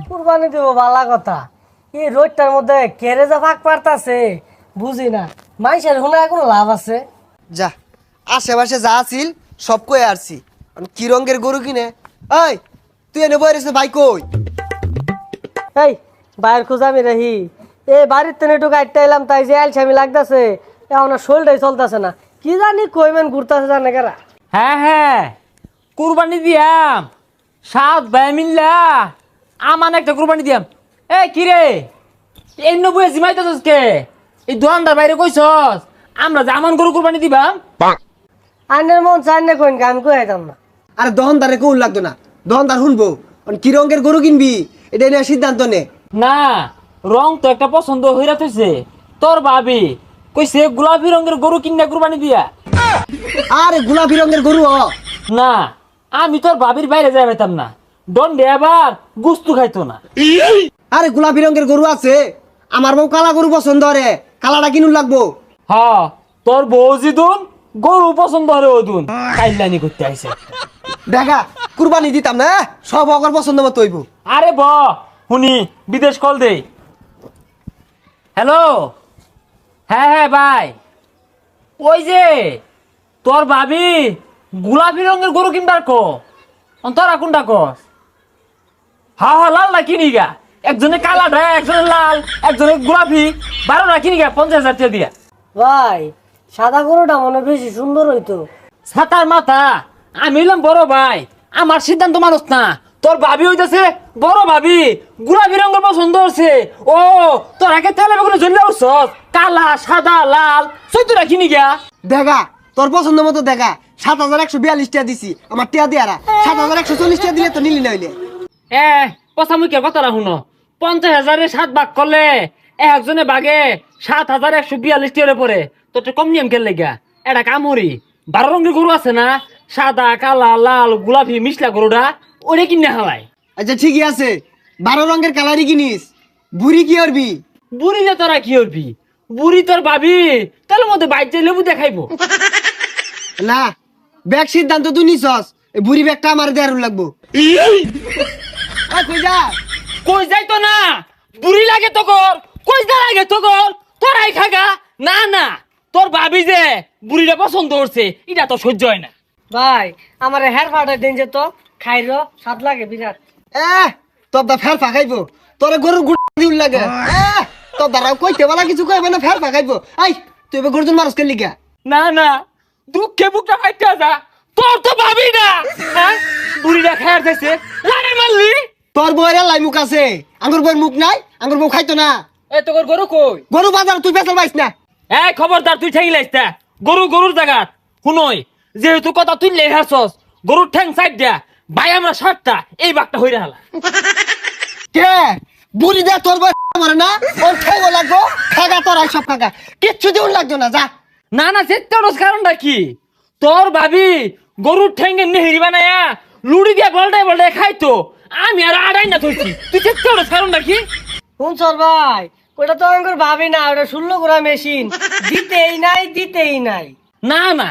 কুরবানি দিব ভালো কথা, এই রোদটার মধ্যে কেড়ে যা ফাঁক পারতাছে বুঝি না, মানুষের হুনা কোনো লাভ আছে? যা আশেপাশে যা আছিল সব কয়ে আসছি। কি রঙের গরু কিনে? এই তুই এনে বই রেছে ভাই কই? এই বাইরের খোঁজামি রাহি, এই বাড়ির তেনে একটু গাড়িটা এলাম, তাই যে আলসামি লাগতেছে, এখন শরীরটাই চলতেছে না, কি জানি কইমেন ঘুরতেছে জানে কারা। হ্যাঁ কুরবানি দিয়াম, সাত ভাই মিল্লা আমান একটা কুরবানি দিয়াম। এ কি রে এই নবুয়ে জিমাইতেছস কে? এই দোকানদার বাইরে কইছস আমরা যে আমান গরু কুরবানি দিবাম? আইনের মন চাই না কইন, আমি কই আইতাম না। আরে দহনদারে কোন লাগতো না, দহনদার শুনবো কি রঙের গরু কিনবি এটা নিয়ে সিদ্ধান্ত নে। না রং তো একটা পছন্দ হইরা থইছে, তোর ভাবি কইছে গোলাপি রঙের গরু কিনা কুরবানি দিয়া। আরে গোলাপি রঙের গরু না আমি তোর ভাবির বাইরে যাই পাইতাম না, দণ্ডে আবার গুস্তু খাইতো না। আরে গোলাপি রঙের গরু আছে, আমার বউ কালা গরু পছন্দ রে, কালাটা কিনুন লাগবো। হ্যাঁ তোর বউ জিদুন গরু পছন্দ হরে ওদুন কাইলানি করতে আইছে। দেখা কুরবানি দিতাম না, সব অগর পছন্দ মতো হইব। আরে ব শুনি বিদেশ কল দে। হ্যালো, হ্যাঁ ভাই, ওই যে তোর ভাবি গোলাপি রঙের গরু কিনবার কো, তোরা কোনটা কস? হ্যাঁ লাল না কিনি গা, একজনে কালা ঢায়, একজনে লাল, একজনে গোলাপি, 12টা কিনি গা 50,000 টাকা দিয়া। ভাই সাদা গরুটা মনে বেশি সুন্দর হইতো। ছাতার মাথা, আমি হইলাম বড় ভাই, আমার সিদ্ধান্ত মানুষ না। তোর ভাবি হইতেছে বড় ভাবি, গোলাপি রঙের পছন্দ হচ্ছে। ও তোর আগে তেলে বেগুনে জ্বলে উঠছস, কালা সাদা লাল 14টা কিনি গা। দেখা তোর পছন্দ মতো দেখা, 7,142 টাকা দিছি, আমার টিয়া দিয়ারা 7,140 টাকা দিলে তো নিলি নইলে। পচামুখের কথাটা শুনো, 50,000 7 ভাগ করলে একজনে বাগে 7,142 টাকা পরে, তোর তো কম নিয়ম খেললে গা। এটা কামড়ি 12 রঙের গরু আছে না, সাদা কালা লাল গোলাপি মিশলা গরুটা, ওরে কিনে হালাই। আচ্ছা ঠিকই আছে, 12 রঙের কালারই কিনিস, বুড়ি কি করবি? বুড়ি না তোরা কি করবি? বুড়ি তোর ভাবি তাহলে মধ্যে বাইর যে লেবু দেখাইবো। না ব্যাগ সিদ্ধান্ত তুই নিছস, এই বুড়ি ব্যাগটা আমার দেয়ার লাগবো। কই যা? কই যাইতো না, বুড়ি লাগে তো কর, কই যা লাগে তো কর, তোরাই খাগা। না না তোর ভাবি যে বুড়িটা পছন্দ করছে এটা তো সহ্য হয় না। ভাই আমার হেয়ার ফাটাই দিন যে তো খাইর স্বাদ লাগে বিরাট। তোর দা ফের ফাঁকাইবো, তোরে গরুর গুড় দিউল লাগে। তোর দ্বারা কইতে বলা কিছু কইবে না, ফের ফাঁকাইবো। আই তুই এবার গরুজন মানুষ কেন লিগা? না না দুঃখে বুকটা ফাইটা যা, তোর তো ভাবি না। হ্যাঁ বুড়িটা খায়ার যাইছে লারে মারলি। তোর বউয়ের লাই মুখ আছে, আঙ্গুর বউয়ের মুখ নাই, আঙ্গুর বউ খাইতো না। এ তোর গরু কই? গরু বাজার তুই পেছাল পাইস না। এই খবরদার তুই ঠেঙ্গি লাইস না, গরু গরুর জায়গা শুনই। যেহেতু কথা তুই লেহাছস, গরুর ঠ্যাং সাইড দিয়া ভাই আমরা 7টা এই বাঘটা হইরা হালা। কে বুড়ি দে তোর বউ মারে না, ওর খাইবো লাগবো, খাগা তোর সব খাগা, কিচ্ছু দিউল লাগতো না। যা না না সেটার কারণটা কি? তোর ভাবি গরুর ঠ্যাঙ্গে নেহরি বানায়া লুড়ি দিয়া বলটাই বলটাই খাইতো, আমি আর আড়াই না থইছি। তুই সেটার কারণটা কি? শুন সর ভাই, ওটা তো আমি ভাবি না, ওটা 16 গোড়া মেশিন, দিতেই নাই দিতেই নাই। না না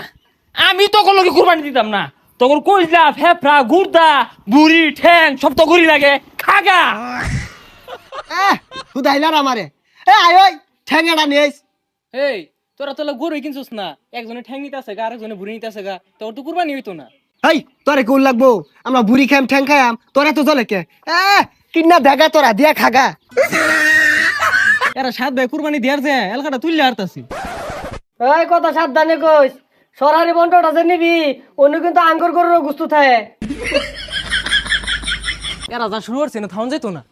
আমি তখন লোকে কুরবানি দিতাম না, তখন কইলা ফেফড়া গুর্দা বুড়ি ঠ্যাং সব তো গরি লাগে খাগা। হুদাইলার আমারে আয় ওই ঠ্যাঙ্গাটা নিয়েস। এই তোরা তো গরু কিনছিস না, একজনে ঠ্যাং নিতে আছে গা, আরেকজনে বুড়ি নিতে আছে গা, তোর তো কুরবানি হইতো না। এই তোরে কোন লাগবো, আমরা বুড়ি খাইম ঠ্যাং খাইম, তোরা তো চলে কে? কিনা দেখা তোরা দিয়া খাগা। এরা 7 ভাই কুরবানি দেয়ার যে এলাকাটা তুললে হারতাছি। এই কথা সাবধানে কইস, সরারি বন্টটা যে নিবি অন্য কিন্তু আঙ্গুর গরুর গুস্তু থাকে। এরা যা শুরু করছে না থাউন যাইতো না।